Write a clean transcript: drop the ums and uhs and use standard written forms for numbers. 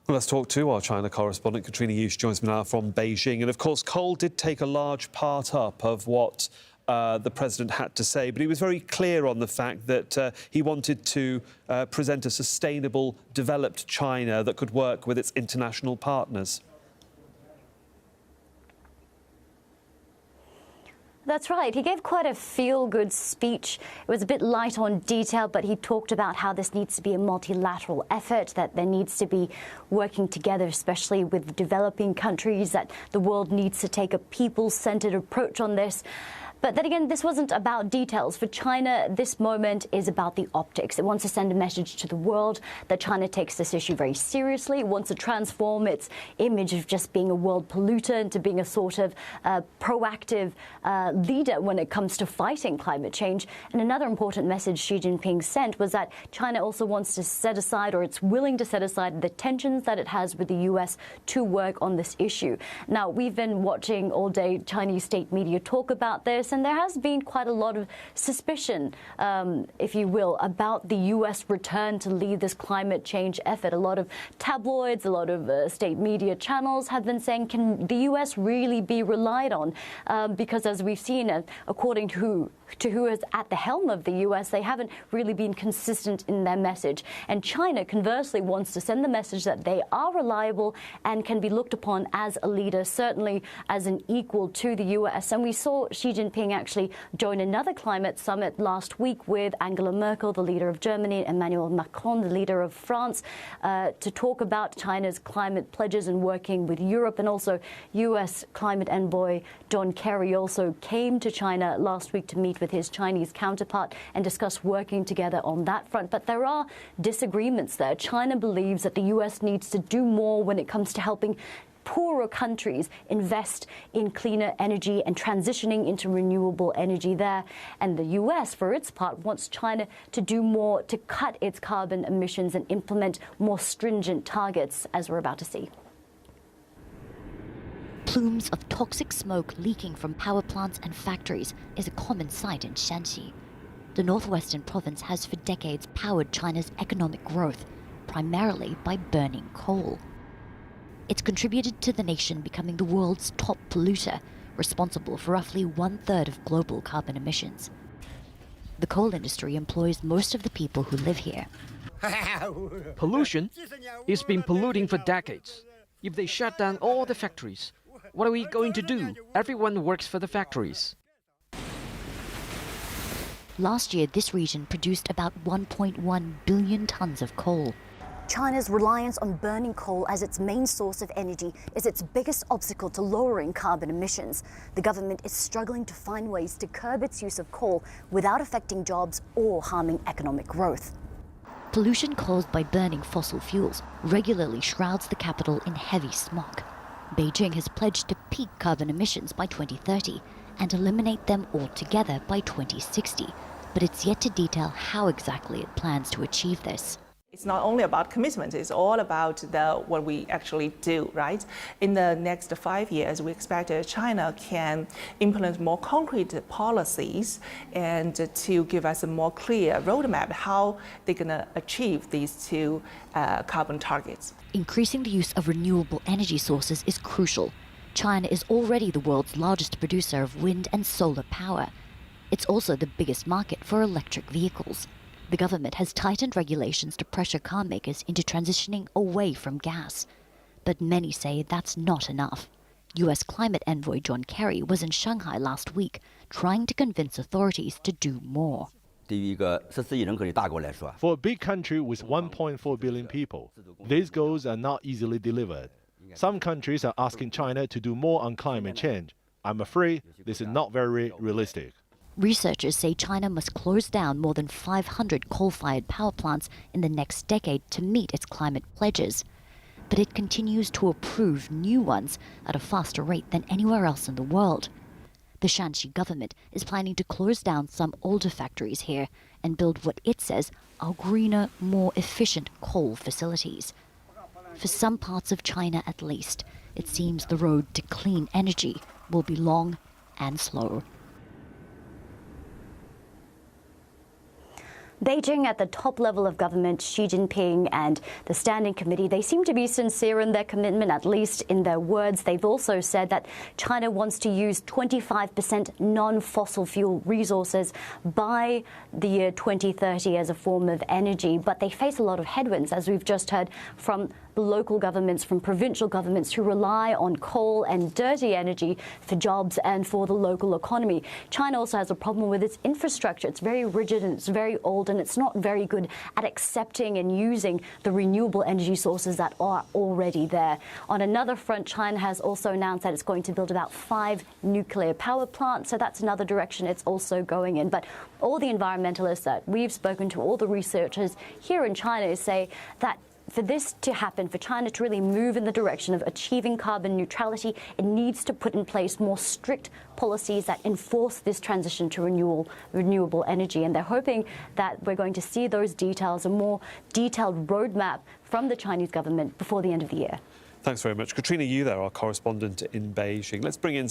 Well, let's talk to our China correspondent, Katrina Yu. She joins me now from Beijing. And of course, coal did take a large part up of what the president had to say, but he was very clear on the fact that he wanted to present a sustainable, developed China that could work with its international partners. That's right. He gave quite a feel-good speech. It was a bit light on detail, but he talked about how this needs to be a multilateral effort, that there needs to be working together, especially with developing countries, that the world needs to take a people-centered approach on this. But then again, this wasn't about details. For China, this moment is about the optics. It wants to send a message to the world that China takes this issue very seriously. It wants to transform its image of just being a world polluter into being a sort of proactive leader when it comes to fighting climate change. And another important message Xi Jinping sent was that China also wants to set aside, or it's willing to set aside, the tensions that it has with the US to work on this issue. Now, we've been watching all day Chinese state media talk about this, and there has been quite a lot of suspicion, if you will, about the U.S. return to lead this climate change effort. A lot of tabloids, a lot of state media channels have been saying, can the U.S. really be relied on? Because as we've seen, according to who is at the helm of the U.S., they haven't really been consistent in their message. And China, conversely, wants to send the message that they are reliable and can be looked upon as a leader, certainly as an equal to the U.S. And we saw Xi Jinping actually join another climate summit last week with Angela Merkel, the leader of Germany, and Emmanuel Macron, the leader of France, to talk about China's climate pledges and working with Europe. And also U.S. climate envoy John Kerry also came to China last week to meet with his Chinese counterpart and discuss working together on that front. But there are disagreements there. China believes that the U.S. needs to do more when it comes to helping poorer countries invest in cleaner energy and transitioning into renewable energy there. And the US, for its part, wants China to do more to cut its carbon emissions and implement more stringent targets, as we're about to see. Plumes of toxic smoke leaking from power plants and factories is a common sight in Shanxi. The northwestern province has for decades powered China's economic growth, primarily by burning coal. It's contributed to the nation becoming the world's top polluter, responsible for roughly 1/3 of global carbon emissions. The coal industry employs most of the people who live here. Pollution? It's been polluting for decades. If they shut down all the factories, what are we going to do? Everyone works for the factories. Last year, this region produced about 1.1 billion tons of coal. China's reliance on burning coal as its main source of energy is its biggest obstacle to lowering carbon emissions. The government is struggling to find ways to curb its use of coal without affecting jobs or harming economic growth. Pollution caused by burning fossil fuels regularly shrouds the capital in heavy smog. Beijing has pledged to peak carbon emissions by 2030 and eliminate them altogether by 2060, but it's yet to detail how exactly it plans to achieve this. It's not only about commitment, it's all about what we actually do, right? In the next 5 years, we expect China can implement more concrete policies and to give us a more clear roadmap how they're going to achieve these two carbon targets. Increasing the use of renewable energy sources is crucial. China is already the world's largest producer of wind and solar power. It's also the biggest market for electric vehicles. The government has tightened regulations to pressure car makers into transitioning away from gas. But many say that's not enough. US climate envoy John Kerry was in Shanghai last week, trying to convince authorities to do more. For a big country with 1.4 billion people, these goals are not easily delivered. Some countries are asking China to do more on climate change. I'm afraid this is not very realistic. Researchers say China must close down more than 500 coal-fired power plants in the next decade to meet its climate pledges. But it continues to approve new ones at a faster rate than anywhere else in the world. The Shanxi government is planning to close down some older factories here and build what it says are greener, more efficient coal facilities. For some parts of China at least, it seems the road to clean energy will be long and slow. Beijing, at the top level of government, Xi Jinping and the Standing Committee, they seem to be sincere in their commitment, at least in their words. They've also said that China wants to use 25% non-fossil fuel resources by the year 2030 as a form of energy. But they face a lot of headwinds, as we've just heard from the local governments, from provincial governments who rely on coal and dirty energy for jobs and for the local economy. China also has a problem with its infrastructure. It's very rigid and it's very old, and it's not very good at accepting and using the renewable energy sources that are already there. On another front, China has also announced that it's going to build about 5 nuclear power plants, so that's another direction it's also going in. But all the environmentalists that we've spoken to, all the researchers here in China, say that for this to happen, for China to really move in the direction of achieving carbon neutrality, it needs to put in place more strict policies that enforce this transition to renewable energy. And they're hoping that we're going to see those details, a more detailed roadmap from the Chinese government before the end of the year. Thanks very much. Katrina Yu there, our correspondent in Beijing. Let's bring in